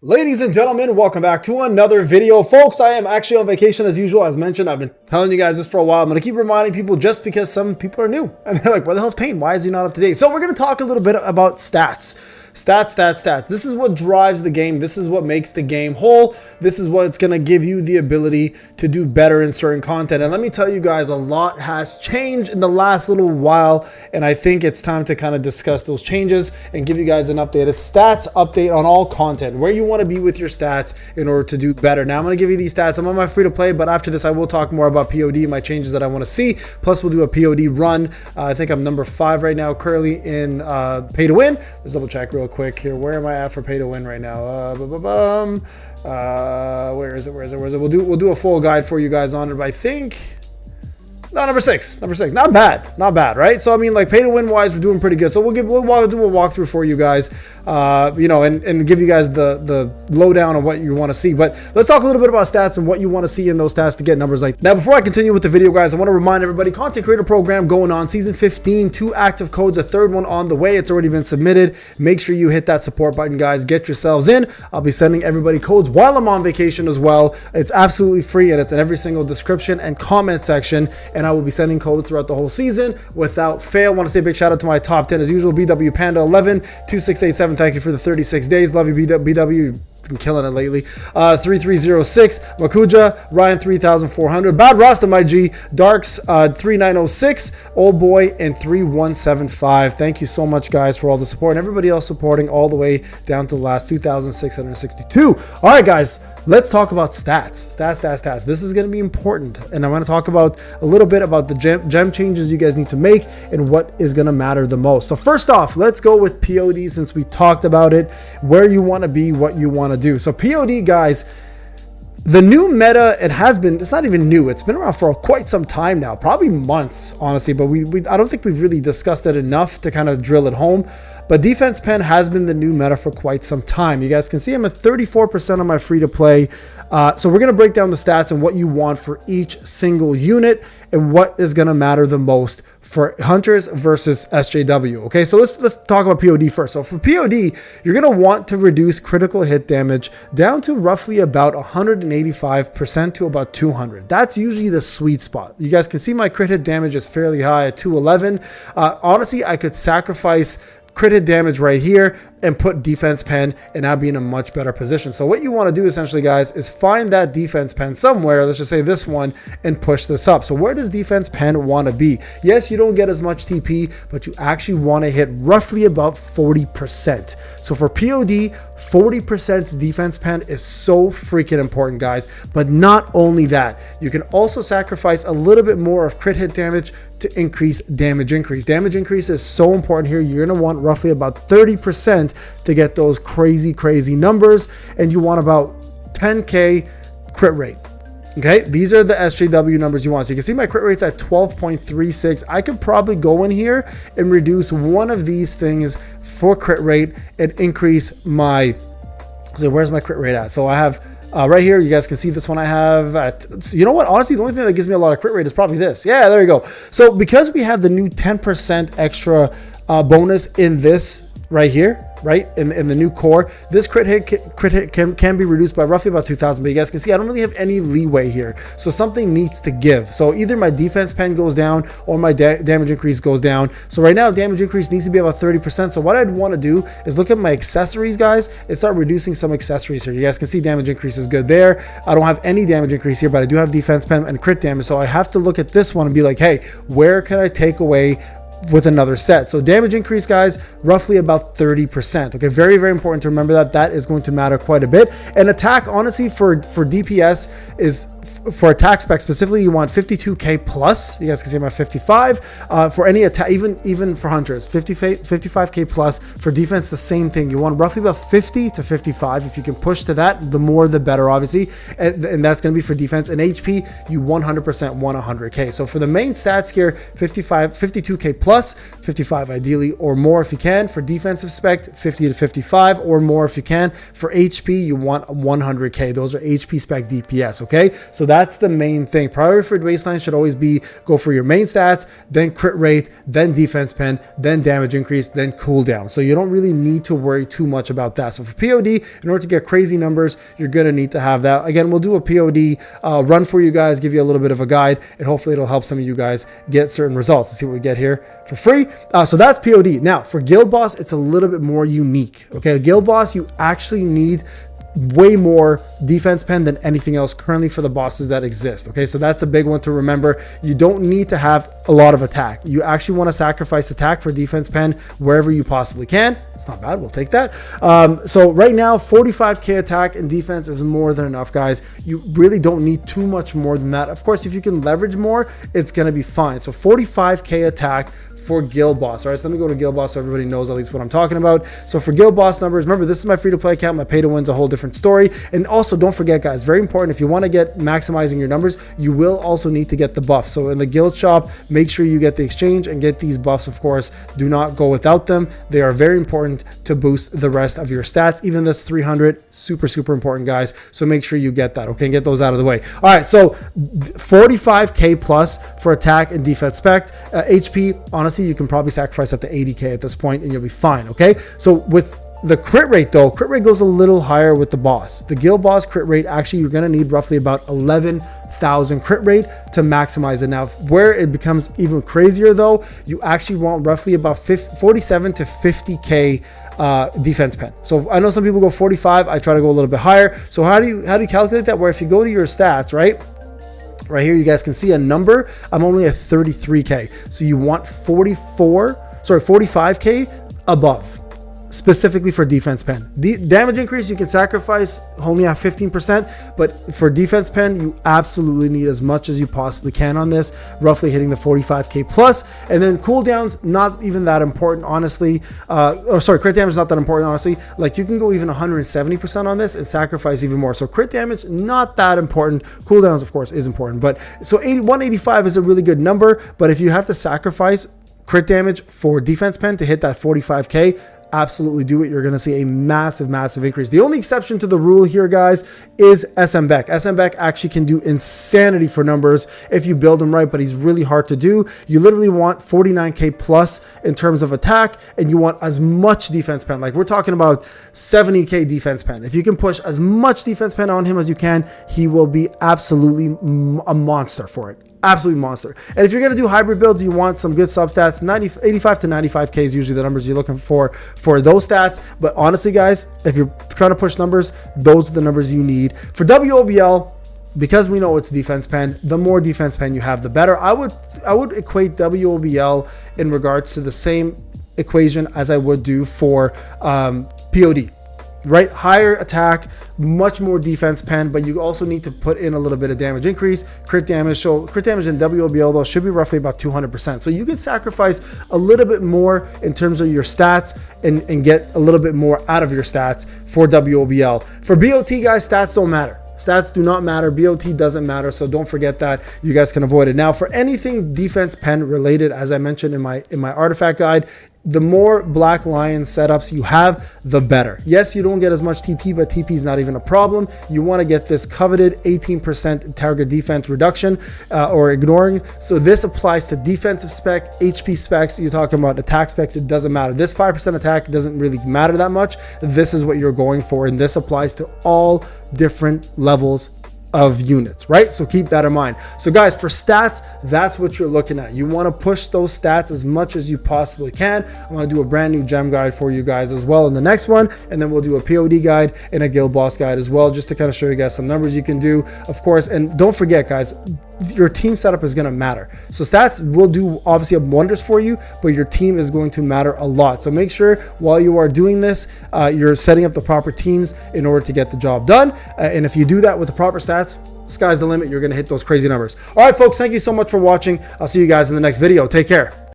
Ladies and gentlemen, welcome back to another video. Folks, I am actually on vacation as usual. As mentioned, I've been telling you guys this for a while. I'm going to keep reminding people just because some people are new. And they're like, where the hell's Payne? Why is he not up to date? So we're going to talk a little bit about stats. Stats. This is what drives the game. This is what makes the game whole. This is what's going to give you the ability to do better in certain content. And let me tell you guys, a lot has changed in the last little while. And I think it's time to kind of discuss those changes and give you guys an updated stats update on all content, where you want to be with your stats in order to do better. Now I'm going to give you these stats. I'm on my free to play, but after this, I will talk more about POD, my changes that I want to see. Plus we'll do a POD run. I think I'm number 5 right now, currently in pay to win. Let's double check real quick here. Where am I at for pay to win right now? Where is it? We'll do a full guide for you guys on it, but I think number six, not bad, right? So I mean, like, pay to win wise, we're doing pretty good. So we'll do a walkthrough for you guys, and give you guys the lowdown on what you want to see. But let's talk a little bit about stats and what you want to see in those stats to get numbers like that. Now, before I continue with the video, guys, I want to remind everybody, content creator program going on, season 15, 2 active codes, a third one on the way. It's already been submitted. Make sure you hit that support button, guys. Get yourselves in. I'll be sending everybody codes while I'm on vacation as well. It's absolutely free, and it's in every single description and comment section. And I will be sending codes throughout the whole season without fail. I want to say a big shout out to my top 10 as usual. BW Panda 11 2687. Thank you for the 36 days. Love you, BW. Been killing it lately. 3306 Makuja, Ryan 3400, Bad Rasta, my G, Darks 3906, Old Boy, and 3175. Thank you so much, guys, for all the support and everybody else supporting all the way down to the last 2662. All right, guys, let's talk about stats. This is going to be important, and I want to talk about a little bit about the gem changes you guys need to make and what is going to matter the most. So first off, let's go with POD, since we talked about it, where you want to be, what you want to do. So POD, guys, the new meta, it's not even new, it's been around for quite some time now, probably months, honestly, but I don't think we've really discussed it enough to kind of drill it home. But defense pen has been the new meta for quite some time. You guys can see I'm at 34% on my free to play. So we're going to break down the stats and what you want for each single unit and what is going to matter the most for hunters versus SJW. Okay, so let's talk about POD first. So for POD, you're going to want to reduce critical hit damage down to roughly about 185% to about 200. That's usually the sweet spot. You guys can see my crit hit damage is fairly high at 211. Honestly, I could sacrifice crit hit damage right here and put defense pen, and I'll be in a much better position. So what you want to do essentially, guys, is find that defense pen somewhere, let's just say this one, and push this up. So where does defense pen want to be? Yes, you don't get as much TP, but you actually want to hit roughly about 40%. So for POD, 40% defense pen is so freaking important, guys. But not only that, you can also sacrifice a little bit more of crit hit damage to increase damage increase. Damage increase is so important here. You're going to want roughly about 30% to get those crazy numbers, and you want about 10k crit rate. Okay, these are the SJW numbers you want. So you can see my crit rate's at 12.36. I could probably go in here and reduce one of these things for crit rate and increase my, so where's my crit rate at? So I have right here, you guys can see this one I have at, you know what, honestly, the only thing that gives me a lot of crit rate is probably this. Yeah, there you go. So because we have the new 10% extra bonus in this right here, right, in the new core, this crit hit can be reduced by roughly about 2,000. But you guys can see I don't really have any leeway here, so something needs to give. So either my defense pen goes down or my damage increase goes down. So right now, damage increase needs to be about 30%. So what I'd want to do is look at my accessories, guys, and start reducing some accessories here. You guys can see damage increase is good there. I don't have any damage increase here, but I do have defense pen and crit damage. So I have to look at this one and be like, hey, where can I take away with another set? So damage increase, guys, roughly about 30%. Okay, very important to remember that is going to matter quite a bit. And attack, honestly, for DPS is, for attack spec specifically, you want 52k plus. You guys can see I'm at 55. For any attack, even for hunters, 55k plus. For defense, the same thing. You want roughly about 50 to 55. If you can push to that, the more the better, obviously. And that's going to be for defense. And HP, you 100% want 100k. So for the main stats here, 52k plus, 55 ideally or more if you can. For defensive spec, 50 to 55 or more if you can. For HP, you want 100k. Those are HP spec DPS. Okay, so that that's the main thing. Priority for baseline should always be go for your main stats, then crit rate, then defense pen, then damage increase, then cooldown. So you don't really need to worry too much about that. So for POD, in order to get crazy numbers, you're going to need to have that. Again, we'll do a POD run for you guys, give you a little bit of a guide, and hopefully it'll help some of you guys get certain results. Let's see what we get here for free. So that's POD. Now for Guild Boss, it's a little bit more unique. Okay, Guild Boss, you actually need way more defense pen than anything else currently for the bosses that exist. Okay, so that's a big one to remember. You don't need to have a lot of attack. You actually want to sacrifice attack for defense pen wherever you possibly can. It's not bad, we'll take that. So right now 45k attack and defense is more than enough, guys. You really don't need too much more than that. Of course, if you can leverage more, it's going to be fine. So 45k attack for Guild Boss. All right, so let me go to Guild Boss so everybody knows at least what I'm talking about. So for Guild Boss numbers, remember, this is my free-to-play account. My pay-to-win's a whole different story. And also, don't forget, guys, very important, if you want to get maximizing your numbers, you will also need to get the buffs. So in the Guild shop, make sure you get the exchange and get these buffs, of course. Do not go without them. They are very important to boost the rest of your stats. Even this 300, super, super important, guys. So make sure you get that, okay? Get those out of the way. All right, so 45k plus for attack and defense spec. HP, honestly, you can probably sacrifice up to 80k at this point and you'll be fine. Okay, so with the crit rate though, crit rate goes a little higher with the boss. The Guild Boss crit rate, actually you're going to need roughly about 11,000 crit rate to maximize it. Now where it becomes even crazier though, you actually want roughly about 47 to 50k defense pen. So I know some people go 45, I try to go a little bit higher. So how do you calculate that? Where if you go to your stats, right here, you guys can see a number. I'm only at 33k. So you want 45k above, specifically for defense pen. Damage increase, you can sacrifice only at 15%, but for defense pen, you absolutely need as much as you possibly can on this, roughly hitting the 45k plus. And then cooldowns, not even that important, honestly. Crit damage is not that important, honestly. Like you can go even 170% on this and sacrifice even more. So crit damage, not that important. Cooldowns, of course, is important. But so 185 is a really good number, but if you have to sacrifice crit damage for defense pen to hit that 45k, absolutely do it. You're going to see a massive increase. The only exception to the rule here, guys, is SMBek. SMBek actually can do insanity for numbers if you build him right, but he's really hard to do. You literally want 49k plus in terms of attack, and you want as much defense pen. Like we're talking about 70k defense pen. If you can push as much defense pen on him as you can, he will be absolutely a monster for it. Absolute monster. And if you're going to do hybrid builds, you want some good substats. 85 to 95k is usually the numbers you're looking for those stats. But honestly, guys, if you're trying to push numbers, those are the numbers you need. For WOBL, because we know it's defense pen, the more defense pen you have, the better. I would equate WOBL in regards to the same equation as I would do for POD. Right, higher attack, much more defense pen, but you also need to put in a little bit of damage increase, crit damage. So crit damage in WOBL though should be roughly about 200%. So you can sacrifice a little bit more in terms of your stats and get a little bit more out of your stats for WOBL. For BOT, guys, stats don't matter. Stats do not matter. BOT doesn't matter. So don't forget that. You guys can avoid it. Now for anything defense pen related, as I mentioned in my artifact guide, the more Black Lion setups you have, the better. Yes, you don't get as much TP, but TP is not even a problem. You want to get this coveted 18% target defense reduction or ignoring. So this applies to defensive spec, HP specs. You're talking about attack specs. It doesn't matter. This 5% attack doesn't really matter that much. This is what you're going for. And this applies to all different levels of units, right? So keep that in mind. So guys, for stats, that's what you're looking at. You want to push those stats as much as you possibly can. I'm going to do a brand new gem guide for you guys as well in the next one, and then we'll do a POD guide and a Guild Boss guide as well, just to kind of show you guys some numbers you can do, of course. And don't forget, guys, your team setup is going to matter. So stats will do obviously wonders for you, but your team is going to matter a lot. So make sure while you are doing this, you're setting up the proper teams in order to get the job done. And if you do that with the proper stats, sky's the limit. You're going to hit those crazy numbers. All right, folks, thank you so much for watching. I'll see you guys in the next video. Take care.